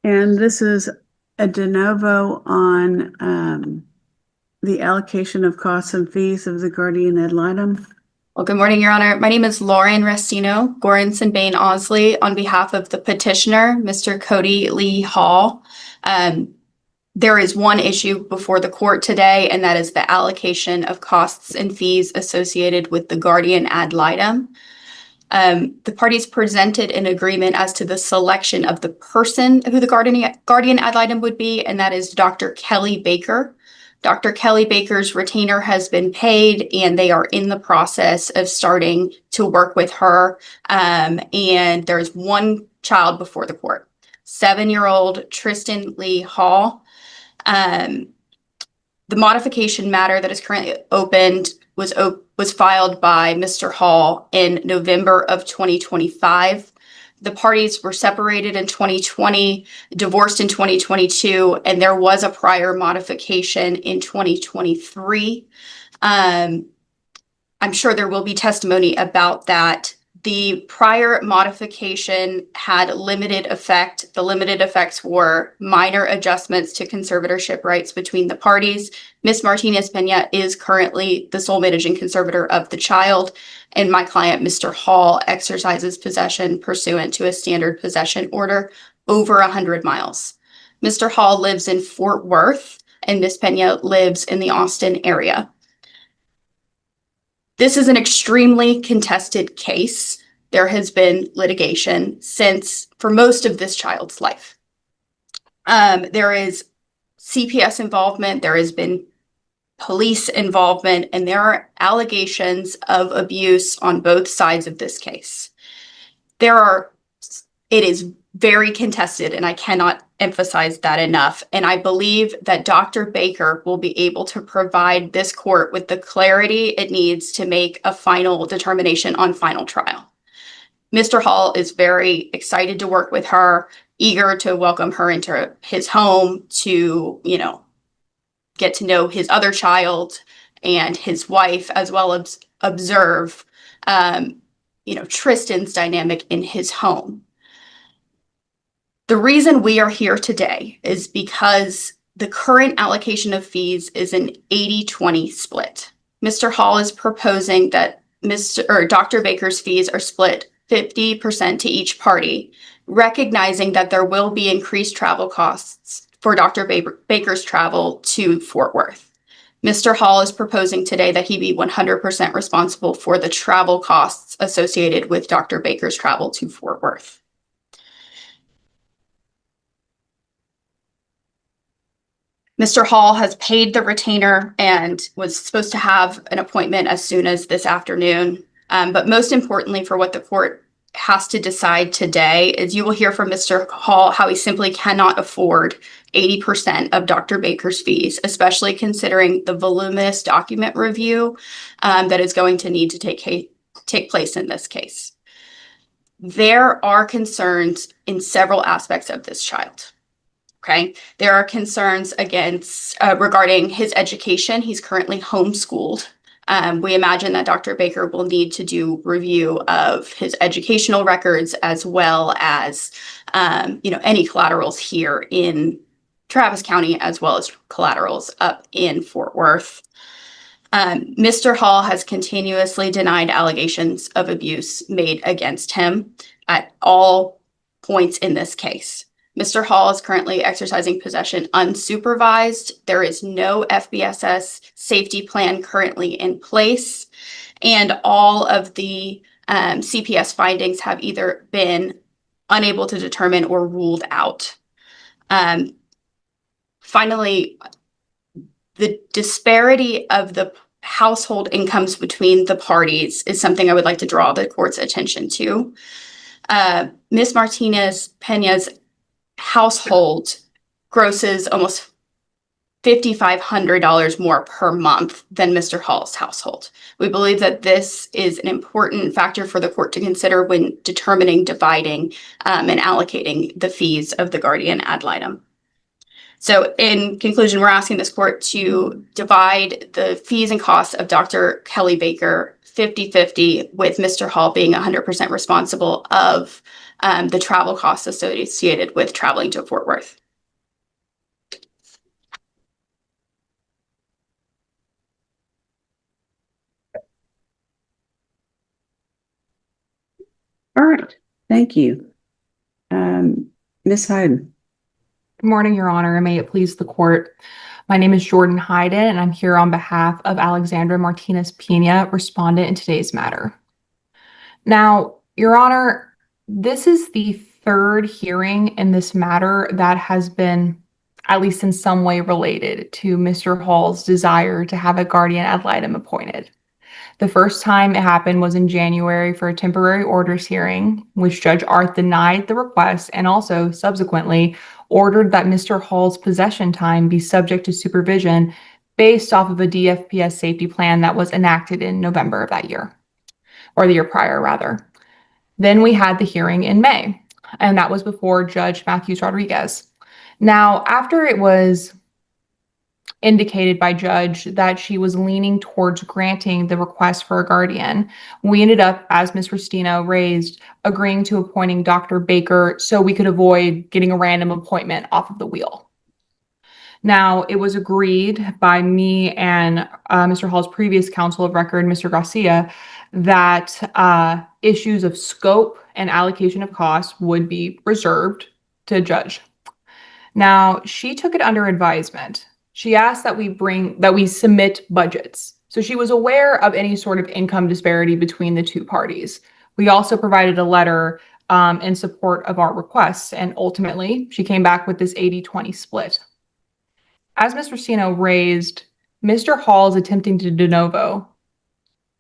And this is a de novo on the allocation of costs and fees of the guardian ad litem. Well, good morning, Your Honor. My name is Lauren Restino, Goranson Bain Osley, on behalf of the petitioner, Mr. Cody Lee Hall. There is one issue before the court today, and that is the allocation of costs and fees associated with the guardian ad litem. The parties presented an agreement as to the selection of the person who the guardian ad litem would be, and that is Dr. Kelly Baker. Dr. Kelly Baker's retainer has been paid, and they are in the process of starting to work with her. And there's one child before the court, 7-year-old Tristan Lee Hall. The modification matter that is currently opened was filed by Mr. Hall in November of 2025. The parties were separated in 2020, divorced in 2022, and there was a prior modification in 2023. I'm sure there will be testimony about that. The prior modification had limited effect. The limited effects were minor adjustments to conservatorship rights between the parties. Ms. Martinez-Pena is currently the sole managing conservator of the child, and my client, Mr. Hall, exercises possession pursuant to a standard possession order over 100 miles. Mr. Hall lives in Fort Worth, and Ms. Pena lives in the Austin area. This is an extremely contested case. There has been litigation for most of this child's life. There is CPS involvement, there has been police involvement, and there are allegations of abuse on both sides of this case. It is very contested, and I cannot emphasize that enough. And I believe that Dr. Baker will be able to provide this court with the clarity it needs to make a final determination on final trial. Mr. Hall is very excited to work with her, eager to welcome her into his home to, get to know his other child and his wife, as well as observe, Tristan's dynamic in his home. The reason we are here today is because the current allocation of fees is an 80-20 split. Mr. Hall is proposing that Dr. Baker's fees are split 50% to each party, recognizing that there will be increased travel costs for Dr. Baker's travel to Fort Worth. Mr. Hall is proposing today that he be 100% responsible for the travel costs associated with Dr. Baker's travel to Fort Worth. Mr. Hall has paid the retainer and was supposed to have an appointment as soon as this afternoon. But most importantly, for what the court has to decide today is you will hear from Mr. Hall how he simply cannot afford 80% of Dr. Baker's fees, especially considering the voluminous document review that is going to need to take place in this case. There are concerns in several aspects of this child. Okay, there are concerns regarding his education. He's currently homeschooled. We imagine that Dr. Baker will need to do review of his educational records as well as, any collaterals here in Travis County, as well as collaterals up in Fort Worth. Mr. Hall has continuously denied allegations of abuse made against him at all points in this case. Mr. Hall is currently exercising possession unsupervised. There is no FBSS safety plan currently in place, and all of the CPS findings have either been unable to determine or ruled out. Finally, the disparity of the household incomes between the parties is something I would like to draw the court's attention to. Ms. Martinez-Pena's household grosses almost $5,500 more per month than Mr. Hall's household. We believe that this is an important factor for the court to consider when determining, dividing, and allocating the fees of the guardian ad litem. So in conclusion, we're asking this court to divide the fees and costs of Dr. Kelly Baker 50-50, with Mr. Hall being 100% responsible of the travel costs associated with traveling to Fort Worth. All right, thank you. Ms. Hayden. Good morning, Your Honor, and may it please the court. My name is Jordan Hayden, and I'm here on behalf of Alexandra Martinez Pena, respondent in today's matter. Now, Your Honor, this is the third hearing in this matter that has been, at least in some way, related to Mr. Hall's desire to have a guardian ad litem appointed. The first time it happened was in January for a temporary orders hearing, which Judge Arth denied the request and also subsequently ordered that Mr. Hall's possession time be subject to supervision based off of a DFPS safety plan that was enacted in November of that year, or the year prior, rather. Then we had the hearing in May, and that was before Judge Matthews Rodriguez. Now, after it was indicated by Judge that she was leaning towards granting the request for a guardian, we ended up, as Ms. Rustino raised, agreeing to appointing Dr. Baker so we could avoid getting a random appointment off of the wheel. Now, it was agreed by me and Mr. Hall's previous counsel of record, Mr. Garcia, that issues of scope and allocation of costs would be reserved to Judge. Now, she took it under advisement. She asked that we submit budgets. So she was aware of any sort of income disparity between the two parties. We also provided a letter in support of our requests, and ultimately she came back with this 80-20 split. As Ms. Rustino raised, Mr. Hall is attempting to de novo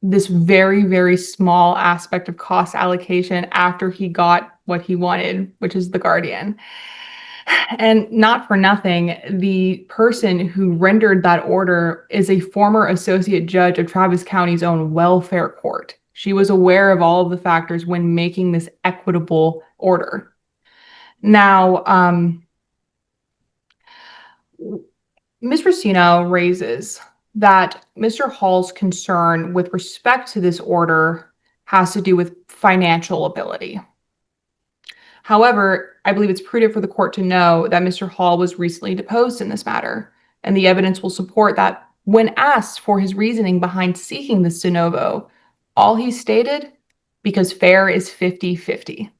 this very, very small aspect of cost allocation after he got what he wanted, which is the guardian. And not for nothing, the person who rendered that order is a former associate judge of Travis County's own welfare court. She was aware of all of the factors when making this equitable order. Now, Ms. Rustino raises that Mr. Hall's concern with respect to this order has to do with financial ability. However, I believe it's prudent for the court to know that Mr. Hall was recently deposed in this matter, and the evidence will support that when asked for his reasoning behind seeking this de novo, all he stated, because fare is 50-50.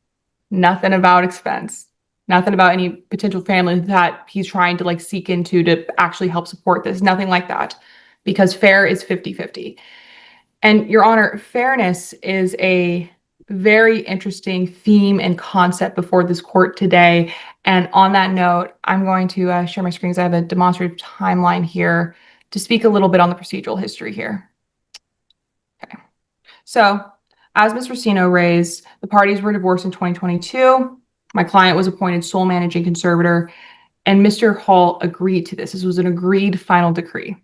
Nothing about expense, nothing about any potential family that he's trying to seek into to actually help support this, nothing like that, because fare is 50-50. And Your Honor, fairness is a very interesting theme and concept before this court today. And on that note, I'm going to share my screen because I have a demonstrative timeline here to speak a little bit on the procedural history here. Okay. So, as Ms. Rustino raised, the parties were divorced in 2022. My client was appointed sole managing conservator, and Mr. Hall agreed to this. This was an agreed final decree.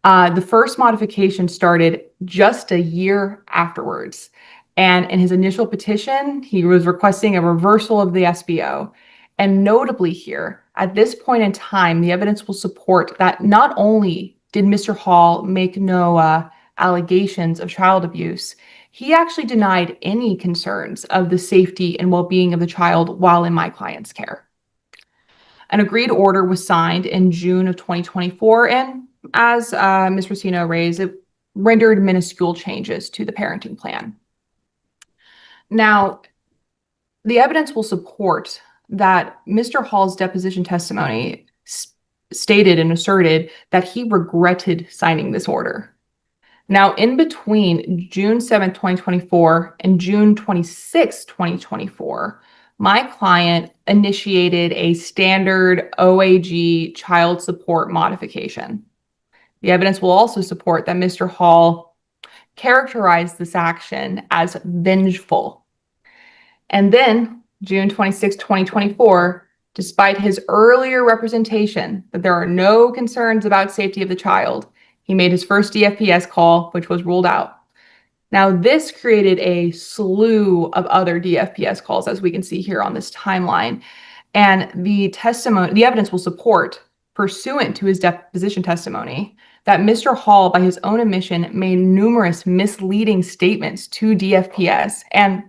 The first modification started just a year afterwards. And in his initial petition, he was requesting a reversal of the SBO. And notably here, at this point in time, the evidence will support that not only did Mr. Hall make no allegations of child abuse, he actually denied any concerns of the safety and well-being of the child while in my client's care. An agreed order was signed in June of 2024, and as Ms. Rustino raised, it rendered minuscule changes to the parenting plan. Now, the evidence will support that Mr. Hall's deposition testimony stated and asserted that he regretted signing this order. Now, in between June 7, 2024 and June 26, 2024, my client initiated a standard OAG child support modification. The evidence will also support that Mr. Hall characterized this action as vengeful. And then, June 26, 2024, despite his earlier representation that there are no concerns about safety of the child, he made his first DFPS call, which was ruled out. Now, this created a slew of other DFPS calls, as we can see here on this timeline. And the evidence will support pursuant to his deposition testimony, that Mr. Hall, by his own admission, made numerous misleading statements to DFPS and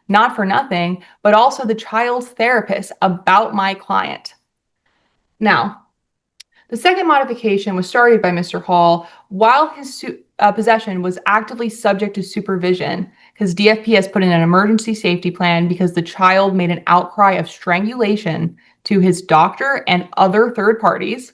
not for nothing, but also the child's therapist about my client. Now, the second modification was started by Mr. Hall while his possession was actively subject to supervision because DFPS put in an emergency safety plan because the child made an outcry of strangulation to his doctor and other third parties.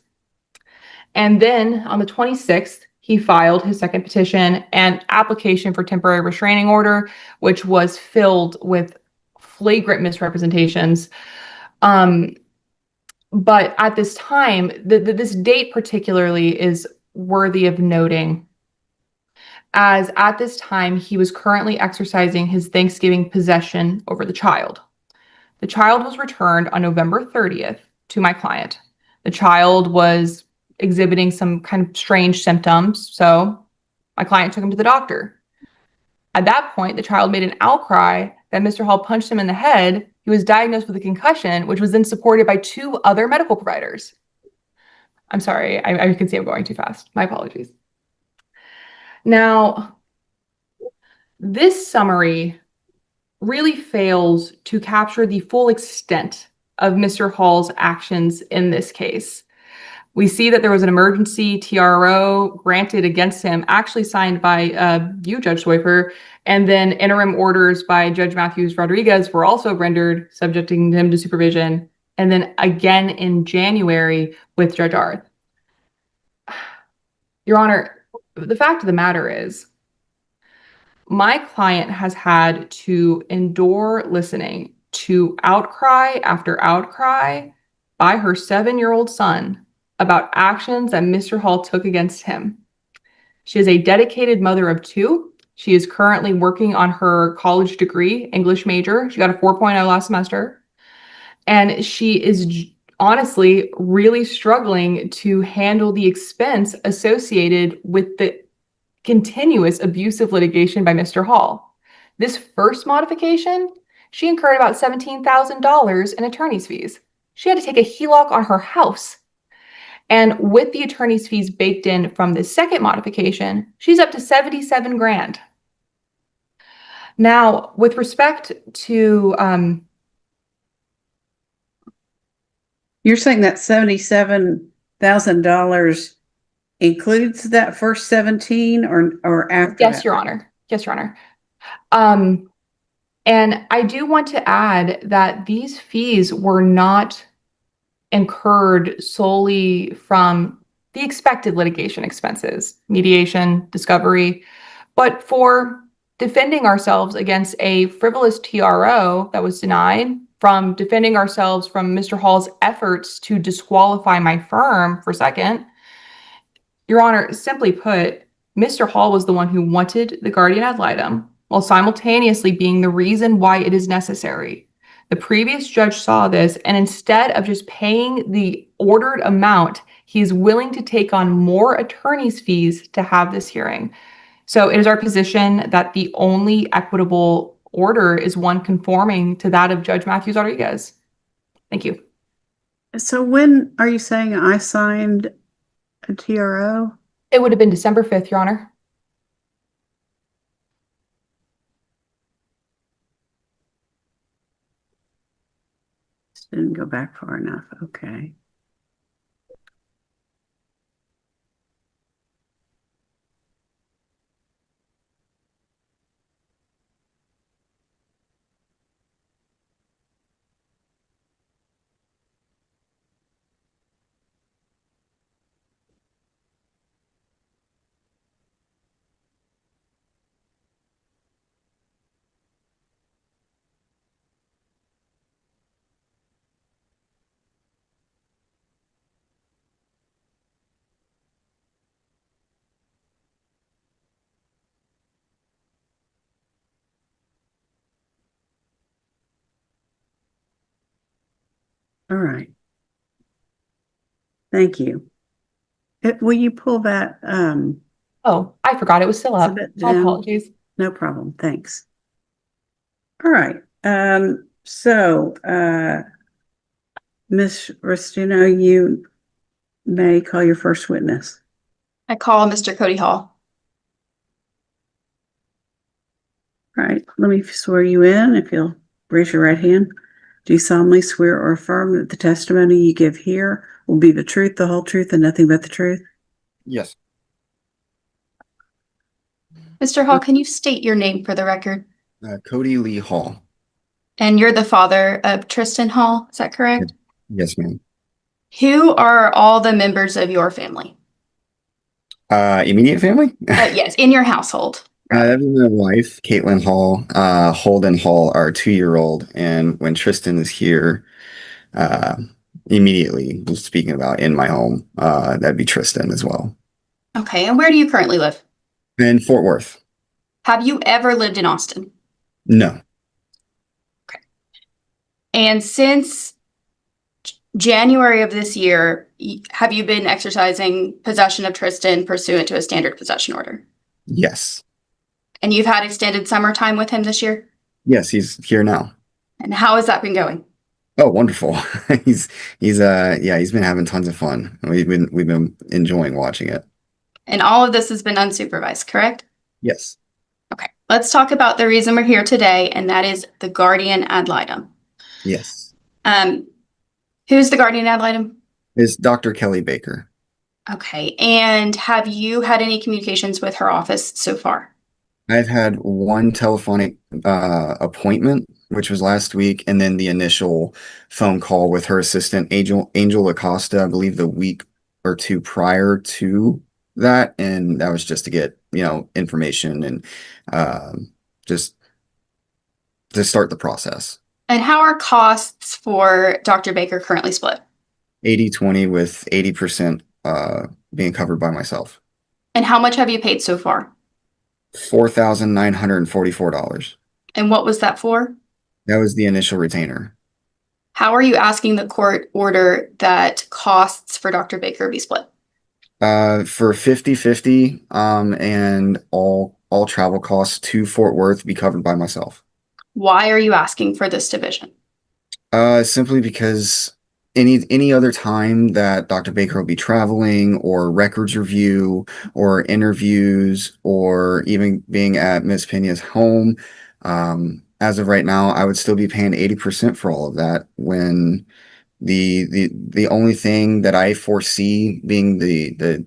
And then on the 26th, he filed his second petition and application for temporary restraining order, which was filled with flagrant misrepresentations. But at this time, this date particularly is worthy of noting, as at this time, he was currently exercising his Thanksgiving possession over the child. The child was returned on November 30th to my client. The child was exhibiting some kind of strange symptoms, so my client took him to the doctor. At that point, the child made an outcry that Mr. Hall punched him in the head. He was diagnosed with a concussion, which was then supported by 2 other medical providers. I'm sorry, I can see I'm going too fast. My apologies. Now, this summary really fails to capture the full extent of Mr. Hall's actions in this case. We see that there was an emergency TRO granted against him, actually signed by you, Judge Swifer, and then interim orders by Judge Matthews Rodriguez were also rendered, subjecting him to supervision, and then again in January with Judge Arth. Your Honor, the fact of the matter is, my client has had to endure listening to outcry after outcry by her 7-year-old son about actions that Mr. Hall took against him. She is a dedicated mother of 2. She is currently working on her college degree, English major. She got a 4.0 last semester. And she is honestly really struggling to handle the expense associated with the continuous abusive litigation by Mr. Hall. This first modification, she incurred about $17,000 in attorney's fees. She had to take a HELOC on her house. And with the attorney's fees baked in from the second modification, she's up to $77,000. Now, with respect to You're saying that $77,000 includes that first 17 or after yes, that? Your Honor. Yes, Your Honor. And I do want to add that these fees were not incurred solely from the expected litigation expenses, mediation, discovery, but for defending ourselves against a frivolous TRO that was denied, from defending ourselves from Mr. Hall's efforts to disqualify my firm for second. Your Honor, simply put, Mr. Hall was the one who wanted the guardian ad litem, while simultaneously being the reason why it is necessary. The previous judge saw this, and instead of just paying the ordered amount, he is willing to take on more attorney's fees to have this hearing. So it is our position that the only equitable order is one conforming to that of Judge Matthews Rodriguez. Thank you. So when are you saying I signed a TRO? It would have been December 5th, Your Honor. Didn't go back far enough. Okay. All right. Thank you. Will you pull that? Oh, I forgot it was still up. My apologies. No problem. Thanks. All right. So, Ms. Restino, you May, call your first witness. I call Mr. Cody Hall. All right, let me swear you in. If you'll raise your right hand. Do you solemnly swear or affirm that the testimony you give here will be the truth, the whole truth, and nothing but the truth? Yes. Mr. Hall, can you state your name for the record? Cody Lee Hall. And you're the father of Tristan Hall, is that correct? Yes, ma'am. Who are all the members of your family? Immediate family? Yes, in your household. That was my wife, Caitlin Hall, Holden Hall, our 2-year-old. And when Tristan is here, immediately speaking about in my home, that'd be Tristan as well. Okay, and where do you currently live? In Fort Worth. Have you ever lived in Austin? No. And since January of this year, have you been exercising possession of Tristan pursuant to a standard possession order? Yes. And you've had extended summertime with him this year? Yes, he's here now. And how has that been going? Oh, wonderful. He's been having tons of fun. We've been enjoying watching it. And all of this has been unsupervised, correct? Yes. Okay, let's talk about the reason we're here today, and that is the guardian ad litem. Yes. Who's the guardian ad litem? It's Dr. Kelly Baker. Okay, and have you had any communications with her office so far? I've had one telephonic appointment, which was last week, and then the initial phone call with her assistant, Angel Acosta, I believe the week or two prior to that, and that was just to get, information and just to start the process. And how are costs for Dr. Baker currently split? 80-20 with 80% being covered by myself. And how much have you paid so far? $4,944. And what was that for? That was the initial retainer. How are you asking the court order that costs for Dr. Baker be split? For 50-50, and all travel costs to Fort Worth be covered by myself. Why are you asking for this division? Simply because any other time that Dr. Baker will be traveling, or records review, or interviews, or even being at Miss Pena's home, as of right now, I would still be paying 80% for all of that, when the only thing that I foresee being the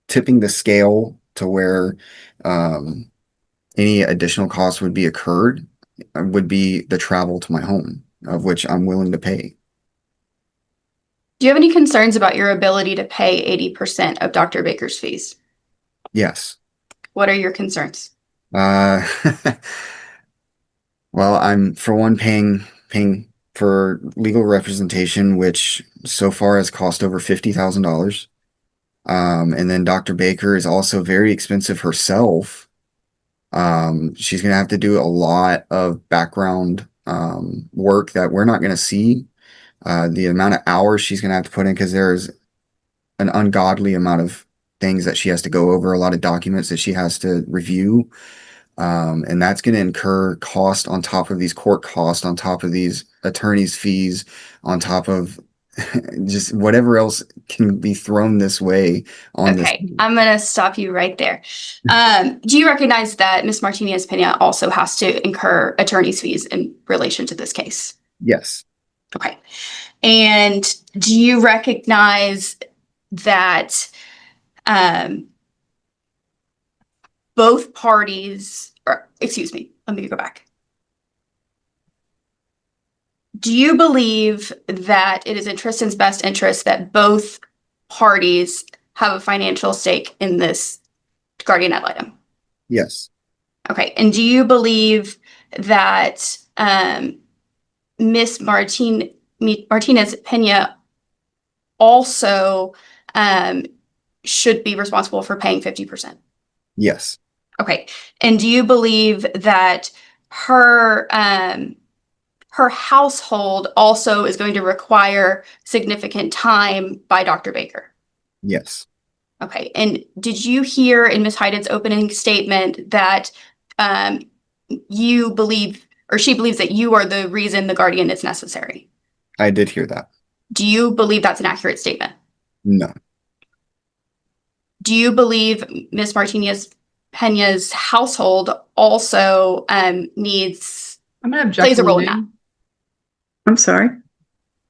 tipping the scale to where any additional costs would be incurred would be the travel to my home, of which I'm willing to pay. Do you have any concerns about your ability to pay 80% of Dr. Baker's fees? Yes. What are your concerns? Well, I'm for one paying for legal representation, which so far has cost over $50,000. And then Dr. Baker is also very expensive herself. She's going to have to do a lot of background work that we're not going to see. The amount of hours she's going to have to put in, because there's an ungodly amount of things that she has to go over, a lot of documents that she has to review. And that's going to incur cost on top of these court costs, on top of these attorneys' fees, on top of just whatever else can be thrown this way on this. Okay, I'm going to stop you right there. Do you recognize that Ms. Martinez Pena also has to incur attorney's fees in relation to this case? Yes. Okay. And do you recognize that both parties, or excuse me, let me go back. Do you believe that it is in Tristan's best interest that both parties have a financial stake in this guardian ad litem? Yes. Okay. And do you believe that Miss Martinez Pena also should be responsible for paying 50%? Yes. Okay. And do you believe that her household also is going to require significant time by Dr. Baker? Yes. Okay. And did you hear in Ms. Hyden's opening statement that you believe, or she believes that you are the reason the guardian is necessary? I did hear that. Do you believe that's an accurate statement? No. Do you believe Ms. Martinez Pena's household also needs I'm going to plays object a role in that? leading. I'm sorry,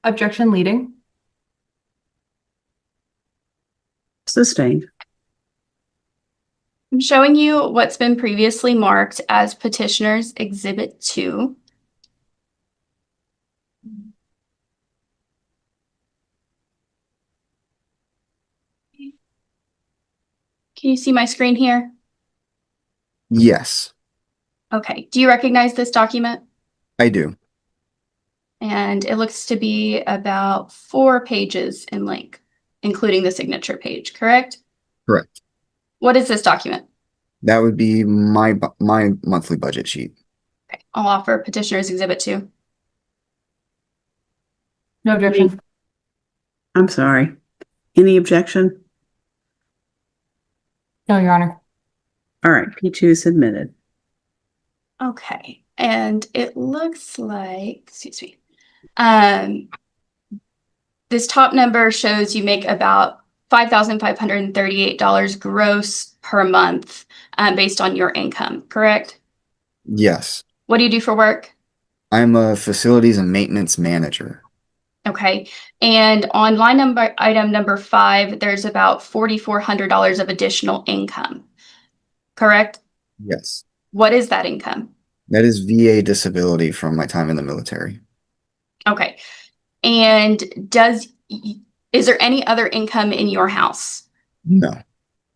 Objection leading. sustained. I'm showing you what's been previously marked as Petitioner's Exhibit 2. Can you see my screen here? Yes, Okay. Do you recognize this document? I do. And it looks to be about 4 pages in length, including the signature page, correct? Correct. What is this document? That would be my monthly budget sheet. Okay. I'll offer Petitioner's Exhibit 2. No objection. I'm sorry. Any objection? No, Your Honor. All right, P2 is submitted. Okay. And it looks like, excuse me, this top number shows you make about $5,538 gross per month based on your income, correct? Yes. What do you do for work? I'm a facilities and maintenance manager. Okay. And on line number item number 5, there's about $4,400 of additional income, correct? Yes. What is that income? That is VA disability from my time in the military. Okay. And is there any other income in your house? No.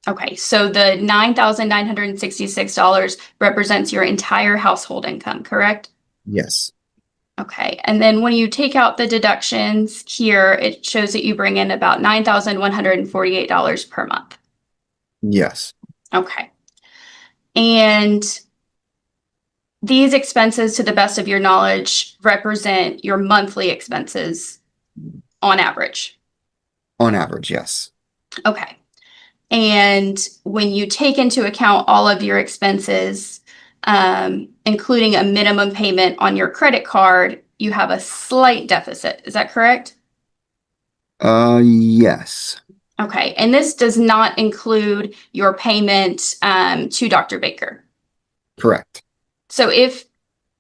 Okay, so the $9,966 represents your entire household income, correct? Yes. Okay, and then when you take out the deductions here, it shows that you bring in about $9,148 per month. Yes. Okay. And these expenses, to the best of your knowledge, represent your monthly expenses on average. On average, yes. Okay. And when you take into account all of your expenses, including a minimum payment on your credit card, you have a slight deficit. Is that correct? Yes. Okay. And this does not include your payment to Dr. Baker. Correct. So if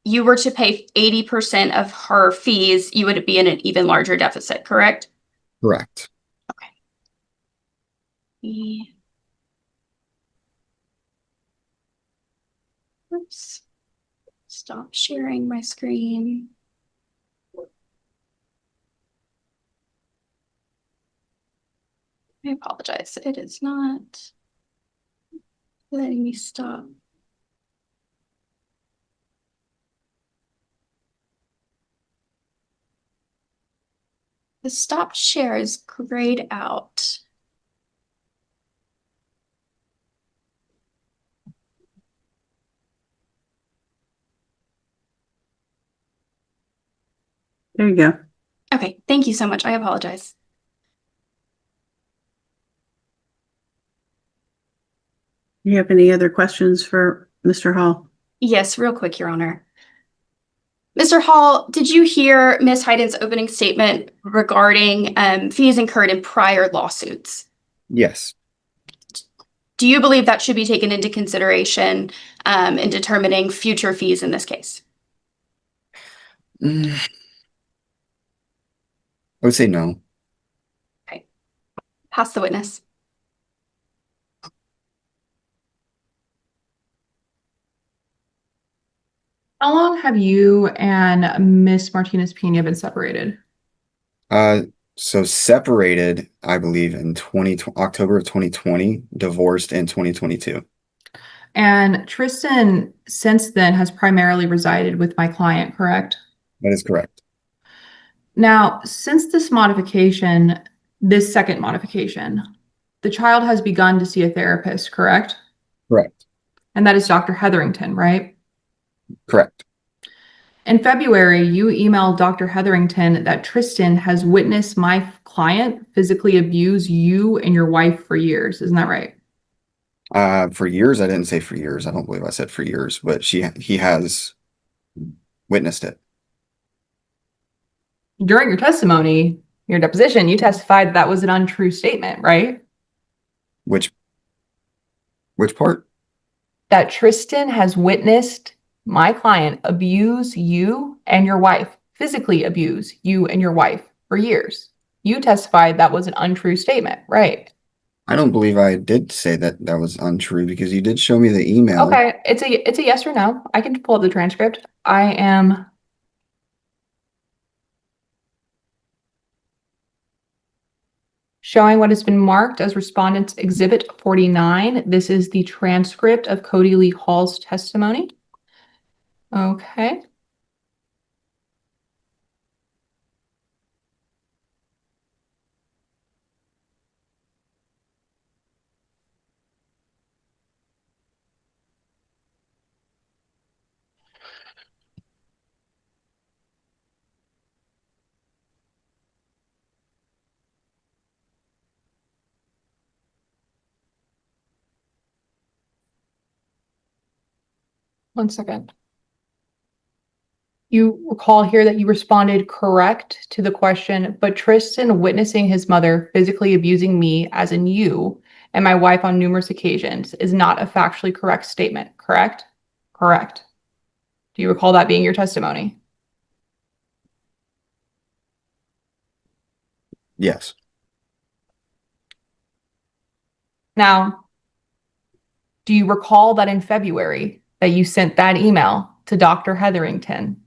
you were to pay 80% of her fees, you would be in an even larger deficit, correct? Correct. Oops. Stop sharing my screen. I apologize. It is not letting me stop. The stop share is grayed out. There you go. Okay, thank you so much. I apologize. Do you have any other questions for Mr. Hall? Yes, real quick, Your Honor. Mr. Hall, did you hear Ms. Hayden's opening statement regarding fees incurred in prior lawsuits? Yes. Do you believe that should be taken into consideration in determining future fees in this case? I would say no. Pass the witness. How long have you and Miss Martinez Pena been separated? So separated, I believe, in October of 2020, divorced in 2022. And Tristan, since then, has primarily resided with my client, correct? That is correct. Now, since this modification, this second modification, the child has begun to see a therapist, correct? Correct. And that is Dr. Hetherington, right? Correct. In February, you emailed Dr. Hetherington that Tristan has witnessed my client physically abuse you and your wife for years. Isn't that right? For years, I didn't say for years. I don't believe I said for years, but he has witnessed it. During your testimony, Your deposition, you testified that was an untrue statement, right? Which part? That Tristan has witnessed my client abuse you and your wife, physically abuse you and your wife for years. You testified that was an untrue statement, right? I don't believe I did say that that was untrue because you did show me the email. Okay, it's a yes or no. I can pull up the transcript. I am showing what has been marked as Respondent's Exhibit 49. This is the transcript of Cody Lee Hall's testimony. Okay. One second. You recall here that you responded correct to the question, but Tristan witnessing his mother physically abusing me, as in you, and my wife on numerous occasions is not a factually correct statement, correct? Correct. Do you recall that being your testimony? Yes. Now, do you recall that in February that you sent that email to Dr. Hetherington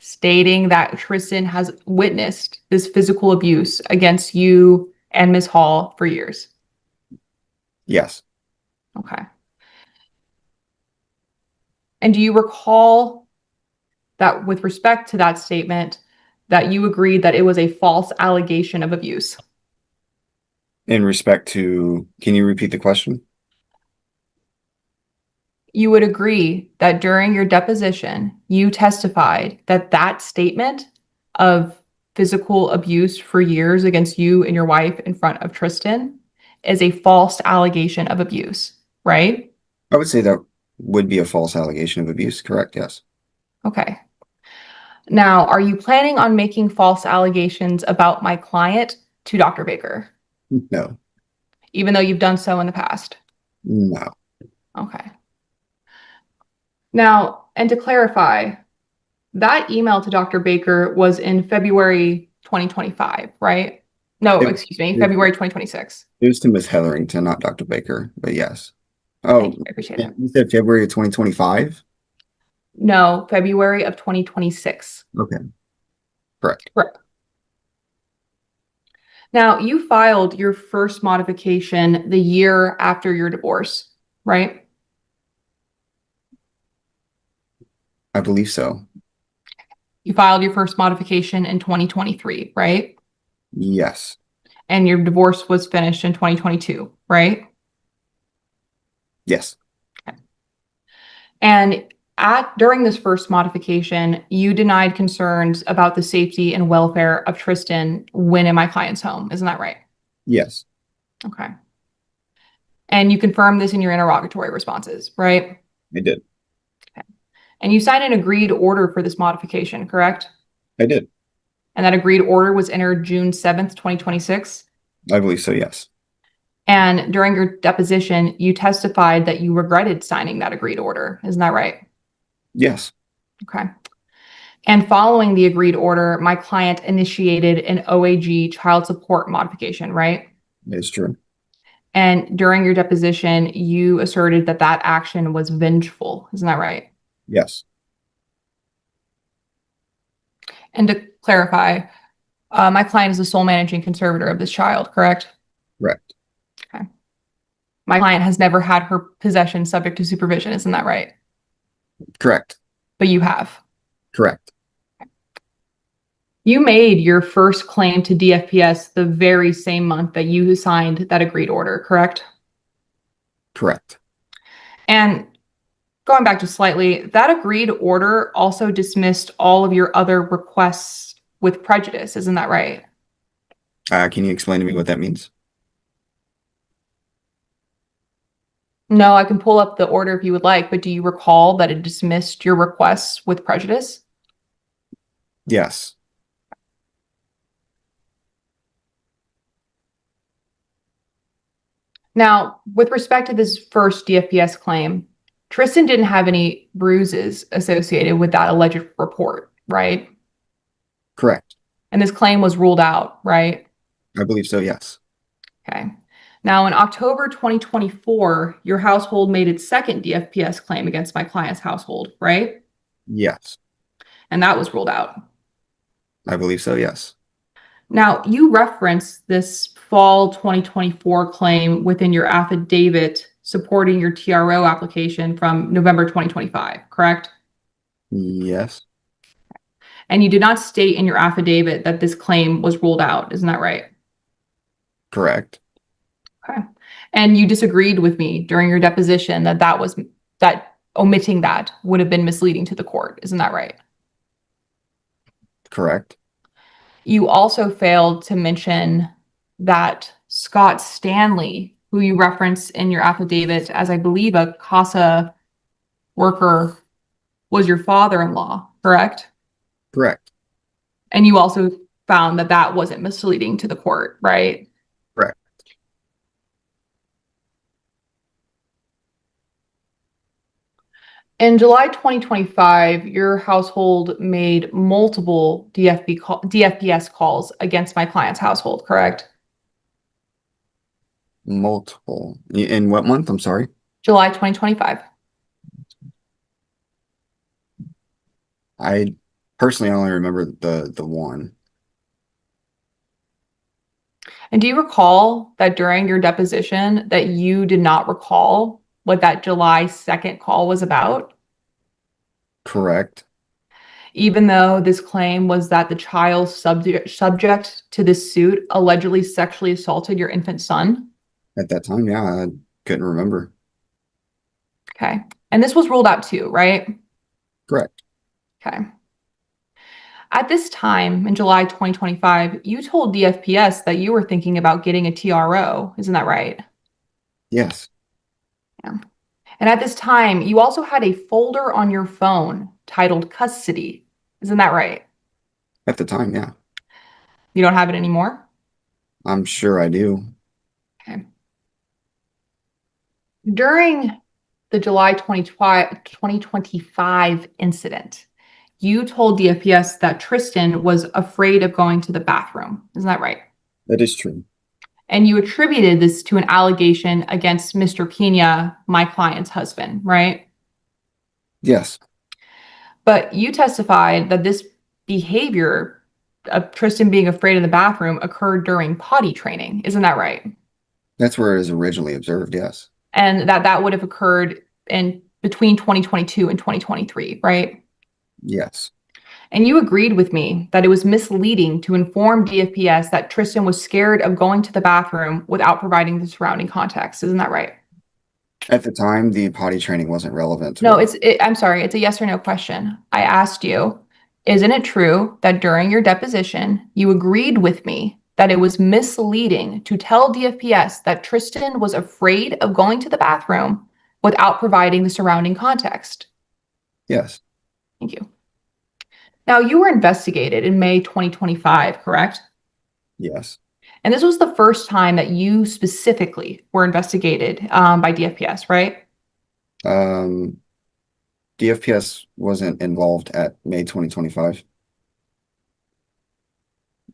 stating that Tristan has witnessed this physical abuse against you and Ms. Hall for years? Yes. Okay. And do you recall that with respect to that statement, that you agreed that it was a false allegation of abuse? In respect to, can you repeat the question? You would agree that during your deposition, you testified that that statement of physical abuse for years against you and your wife in front of Tristan is a false allegation of abuse, right? I would say that would be a false allegation of abuse, correct? Yes. Okay. Now, are you planning on making false allegations about my client to Dr. Baker, No. even though you've done so in the past? No. Okay. Now, and to clarify, that email to Dr. Baker was in February 2025, right? No, It- excuse me, February 2026. It was to Miss Hetherington, not Dr. Baker, but yes. Oh, Thank you, I appreciate it. you said February of 2025? No, February of 2026. Okay. Correct. Correct. Now, you filed your first modification the year after your divorce, right? I believe so. You filed your first modification in 2023, right? Yes. And your divorce was finished in 2022, right? Yes. And during this first modification, you denied concerns about the safety and welfare of Tristan when in my client's home. Isn't that right? Yes. Okay. And you confirmed this in your interrogatory responses, right? I did. And you signed an agreed order for this modification, correct? I did. And that agreed order was entered June 7th, 2026. I believe so, yes. And during your deposition, you testified that you regretted signing that agreed order. Isn't that right? Yes. Okay. And following the agreed order, my client initiated an OAG child support modification, right? It's true. And during your deposition, you asserted that that action was vengeful. Isn't that right? Yes. And to clarify, my client is the sole managing conservator of this child, correct? Correct. Okay. My client has never had her possession subject to supervision. Isn't that right? Correct. But you have. Correct. You made your first claim to DFPS the very same month that you signed that agreed order, correct? Correct. And going back just slightly, that agreed order also dismissed all of your other requests with prejudice. Isn't that right? Can you explain to me what that means? No, I can pull up the order if you would like, but do you recall that it dismissed your requests with prejudice? Yes. Now, with respect to this first DFPS claim, Tristan didn't have any bruises associated with that alleged report, right? Correct. And this claim was ruled out, right? I believe so, yes. Okay. Now, in October 2024, your household made its second DFPS claim against my client's household, right? Yes. And that was ruled out. I believe so, yes. Now, you referenced this fall 2024 claim within your affidavit supporting your TRO application from November 2025, correct? Yes. And you did not state in your affidavit that this claim was ruled out, isn't that right? Correct. Okay. And you disagreed with me during your deposition that omitting that would have been misleading to the court, isn't that right? Correct. You also failed to mention that Scott Stanley, who you referenced in your affidavit as, I believe, a CASA worker, was your father-in-law, correct? Correct. And you also found that that wasn't misleading to the court, right? Correct. In July 2025, your household made multiple DFPS calls against my client's household, correct? Multiple. In what month? I'm sorry. July 2025. I personally only remember the one. And do you recall that during your deposition that you did not recall what that July 2nd call was about? Correct. Even though this claim was that the child subject to this suit allegedly sexually assaulted your infant son? At that time, yeah, I couldn't remember. Okay. And this was ruled out too, right? Correct. Okay. At this time, in July 2025, you told DFPS that you were thinking about getting a TRO. Isn't that right? Yes. Yeah. And at this time, you also had a folder on your phone titled Custody. Isn't that right? At the time, yeah. You don't have it anymore? I'm sure I do. Okay. During the July 2025 incident, you told DFPS that Tristan was afraid of going to the bathroom. Isn't that right? That is true. And you attributed this to an allegation against Mr. Pena, my client's husband, right? Yes. But you testified that this behavior of Tristan being afraid in the bathroom occurred during potty training. Isn't that right? That's where it was originally observed, yes. And that would have occurred in between 2022 and 2023, right? Yes. And you agreed with me that it was misleading to inform DFPS that Tristan was scared of going to the bathroom without providing the surrounding context. Isn't that right? At the time, the potty training wasn't relevant to No, it. I'm sorry. It's a yes or no question. I asked you, isn't it true that during your deposition, you agreed with me that it was misleading to tell DFPS that Tristan was afraid of going to the bathroom without providing the surrounding context? Yes. Thank you. Now, you were investigated in May 2025, correct? Yes. And this was the first time that you specifically were investigated by DFPS, right? DFPS wasn't involved at May 2025.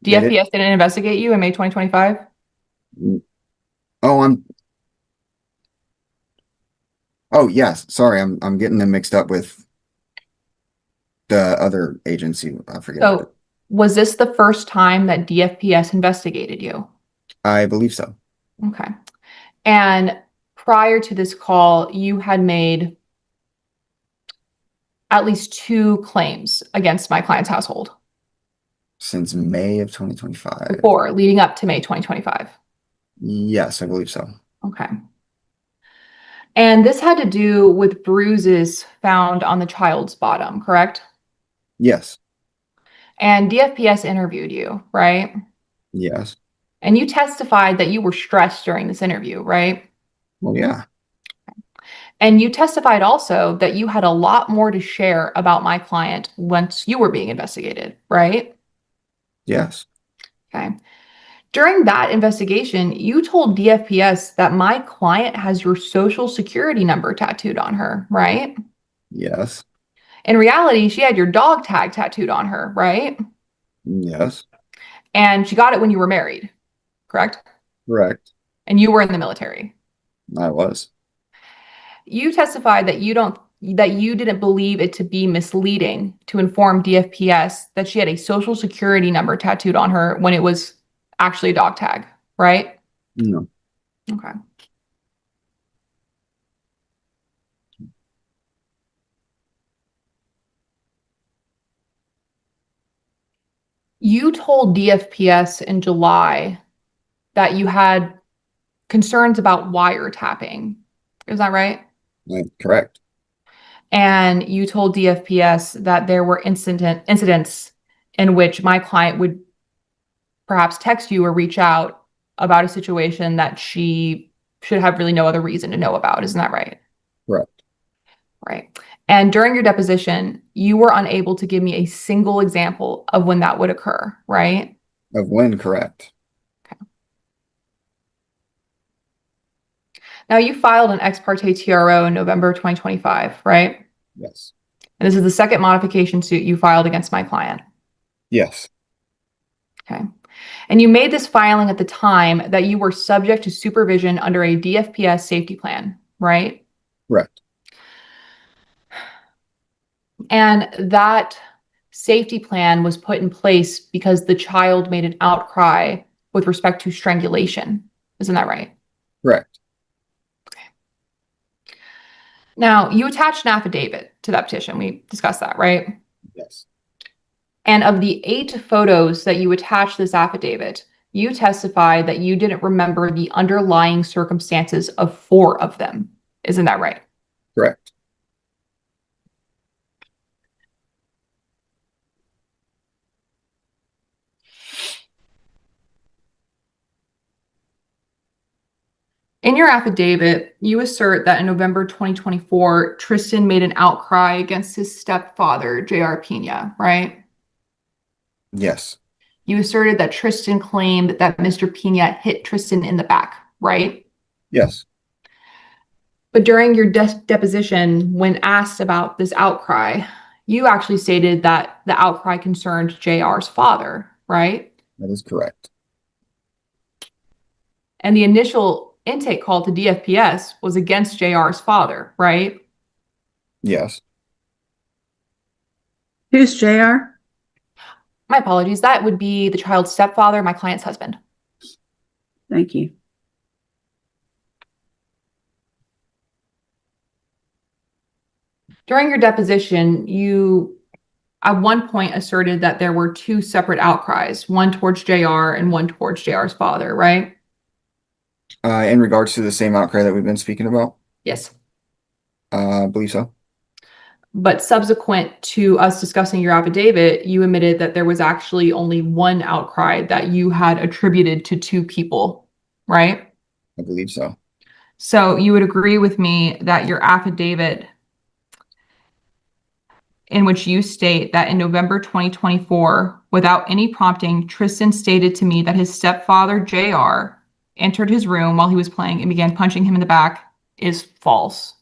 Did it? DFPS didn't investigate you in May 2025? Oh, oh, yes. Sorry, I'm getting them mixed up with the other agency. I forget. So was this the first time that DFPS investigated you? I believe so. Okay. And prior to this call, you had made at least 2 claims against my client's household Since May of 2025. before, leading up to May 2025. Yes, I believe so. Okay. And this had to do with bruises found on the child's bottom, correct? Yes. And DFPS interviewed you, right? Yes. And you testified that you were stressed during this interview, right? Well, yeah. And you testified also that you had a lot more to share about my client once you were being investigated, right? Yes. Okay. During that investigation, you told DFPS that my client has your social security number tattooed on her, right? Yes. In reality, she had your dog tag tattooed on her, right? Yes. And she got it when you were married, correct? Correct. And you were in the military. I was. You testified that you didn't believe it to be misleading to inform DFPS that she had a social security number tattooed on her when it was actually a dog tag, right? No. Okay. You told DFPS in July that you had concerns about wiretapping. Is that right? Correct. And you told DFPS that there were incidents in which my client would perhaps text you or reach out about a situation that she should have really no other reason to know about. Isn't that right? Correct. Right. And during your deposition, you were unable to give me a single example of when that would occur, right? Of when? Correct. Now, you filed an ex parte TRO in November 2025, right? Yes. And this is the second modification suit you filed against my client. Yes. Okay. And you made this filing at the time that you were subject to supervision under a DFPS safety plan, right? Correct. And that safety plan was put in place because the child made an outcry with respect to strangulation. Isn't that right? Correct. Now, you attached an affidavit to that petition. We discussed that, right? Yes. And of the 8 photos that you attached to this affidavit, you testified that you didn't remember the underlying circumstances of 4 of them. Isn't that right? Correct. In your affidavit, you assert that in November 2024, Tristan made an outcry against his stepfather, J.R. Pena, right? Yes. You asserted that Tristan claimed that Mr. Pena hit Tristan in the back, right? Yes. But during your deposition, when asked about this outcry, you actually stated that the outcry concerned JR's father, right? That is correct. And the initial intake call to DFPS was against JR's father, right? Yes. Who's JR? My apologies. That would be the child's stepfather, my client's husband. Thank you. During your deposition, you at one point asserted that there were 2 separate outcries, one towards JR and one towards JR's father, right? In regards to the same outcry that we've been speaking about, Yes. I believe so. But subsequent to us discussing your affidavit, you admitted that there was actually only one outcry that you had attributed to 2 people, right? I believe so. So you would agree with me that your affidavit, in which you state that in November 2024, without any prompting, Tristan stated to me that his stepfather, JR, entered his room while he was playing and began punching him in the back, is false.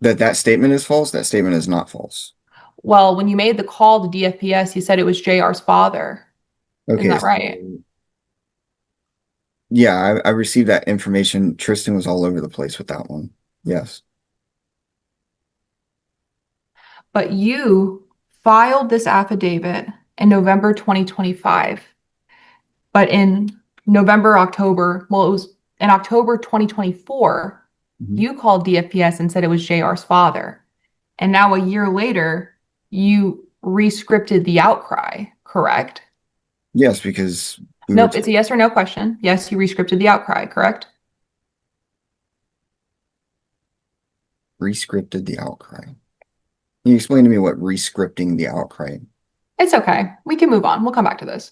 That statement is false? That statement is not false. Well, when you made the call to DFPS, you said it was JR's father. Okay. Isn't that right? Yeah, I received that information. Tristan was all over the place with that one. Yes. But you filed this affidavit in November 2025. But in October, well, it was in October 2024, you called DFPS and said it was JR's father. And now a year later, you re-scripted the outcry, correct? Yes, because Nope, it's a yes or no question. Yes, you re-scripted the outcry, correct? Rescripted the outcry. Can you explain to me what rescripting the outcry? It's okay. We can move on. We'll come back to this.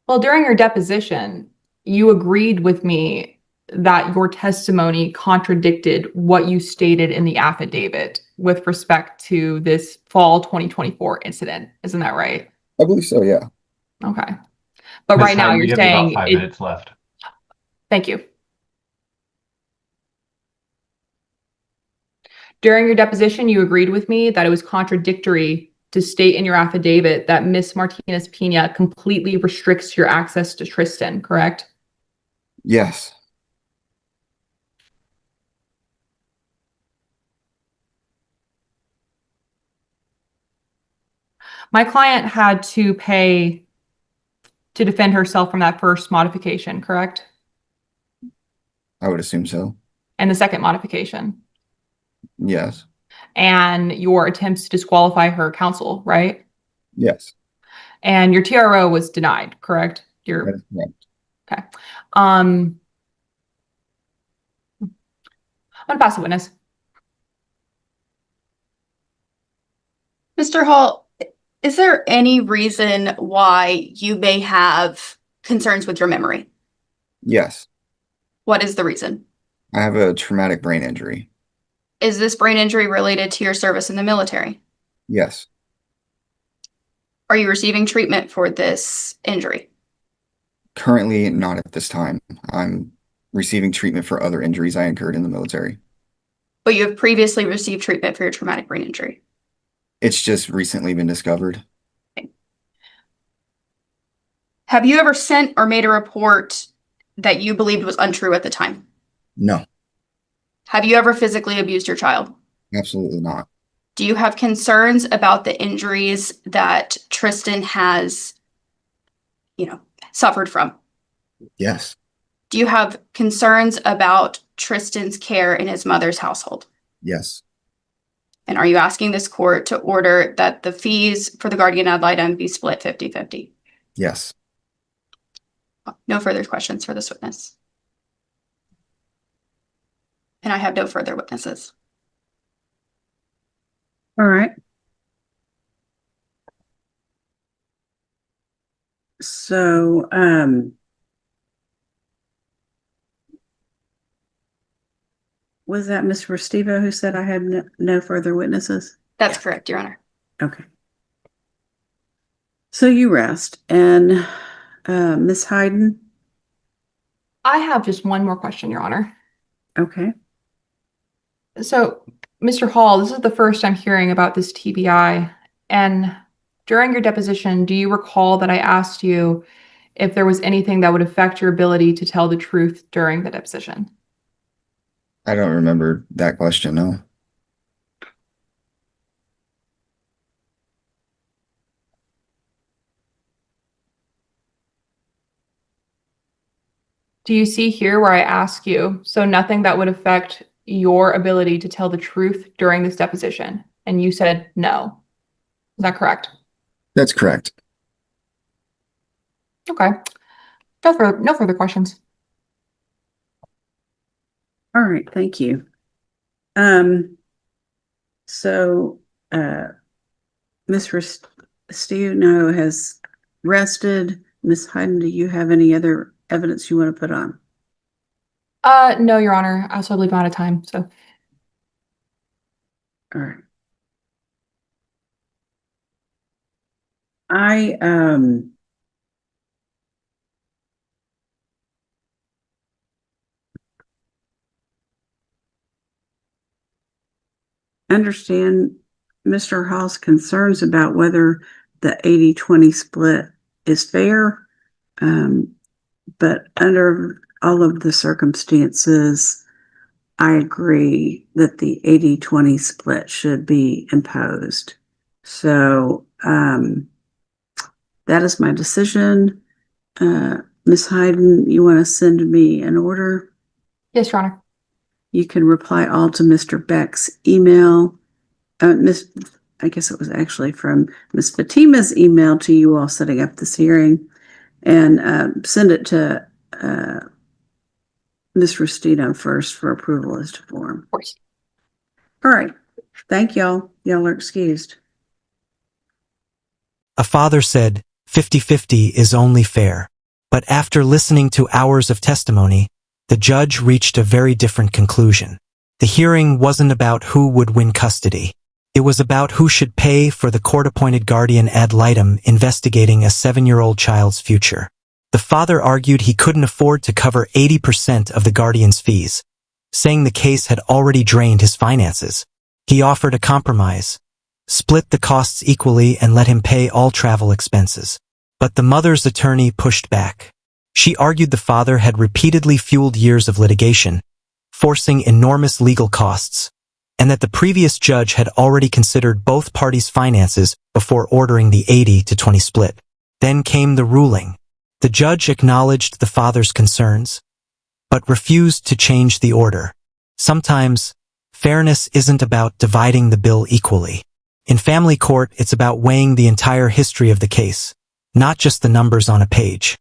Well, during your deposition, you agreed with me that your testimony contradicted what you stated in the affidavit with respect to this fall 2024 incident. Isn't that right? I believe so, yeah. Okay. But Ms. right now Hyden, you're you have saying about 5 minutes left. Thank you. During your deposition, you agreed with me that it was contradictory to state in your affidavit that Miss Martinez Pena completely restricts your access to Tristan, correct? Yes. My client had to pay to defend herself from that first modification, correct? I would assume so. And the second modification, Yes. and your attempts to disqualify her counsel, right? Yes. And your TRO was denied, correct? That is correct. Okay. I'm gonna pass the witness. Mr. Hall, is there any reason why you may have concerns with your memory? Yes. What is the reason? I have a traumatic brain injury. Is this brain injury related to your service in the military? Yes. Are you receiving treatment for this injury? Currently not at this time. I'm receiving treatment for other injuries I incurred in the military. But you have previously received treatment for your traumatic brain injury. It's just recently been discovered. Have you ever sent or made a report that you believed was untrue at the time? No, Have you ever physically abused your child? absolutely not. Do you have concerns about the injuries that Tristan has, suffered from? Yes. Do you have concerns about Tristan's care in his mother's household? Yes. And are you asking this court to order that the fees for the guardian ad litem be split 50-50? Yes. No further questions for this witness. And I have no further witnesses. All right. So, was that Ms. Restivo who said I had no further witnesses? That's correct, Your Honor. Okay. So you rest. And Ms. Hayden? I have just one more question, Your Honor. Okay. So, Mr. Hall, this is the first I'm hearing about this TBI. And during your deposition, do you recall that I asked you if there was anything that would affect your ability to tell the truth during the deposition? I don't remember that question, no. Do you see here where I ask you, so nothing that would affect your ability to tell the truth during this deposition? And you said no. Is that correct? That's correct. Okay. No further questions. All right. Thank you. So, Ms. Restivo has rested. Ms. Hayden, do you have any other evidence you want to put on? No, Your Honor. I also believe I'm out of time, so. All right. I understand Mr. Hall's concerns about whether the 80-20 split is fair. But under all of the circumstances, I agree that the 80-20 split should be imposed. So that is my decision. Ms. Hayden, you want to send me an order? Yes, Your Honor. You can reply all to Mr. Beck's email. I guess it was actually from Ms. Fatima's email to you all setting up this hearing, and send it to Ms. Rustino first for approval as to form. Of course. All right. Thank y'all. Y'all are excused. A father said, 50-50 is only fair. But after listening to hours of testimony, the judge reached a very different conclusion. The hearing wasn't about who would win custody. It was about who should pay for the court-appointed guardian ad litem investigating a 7-year-old child's future. The father argued he couldn't afford to cover 80% of the guardian's fees, saying the case had already drained his finances. He offered a compromise, split the costs equally and let him pay all travel expenses. But the mother's attorney pushed back. She argued the father had repeatedly fueled years of litigation, forcing enormous legal costs, and that the previous judge had already considered both parties' finances before ordering the 80-20 split. Then came the ruling. The judge acknowledged the father's concerns, but refused to change the order. Sometimes, fairness isn't about dividing the bill equally. In family court, it's about weighing the entire history of the case, not just the numbers on a page.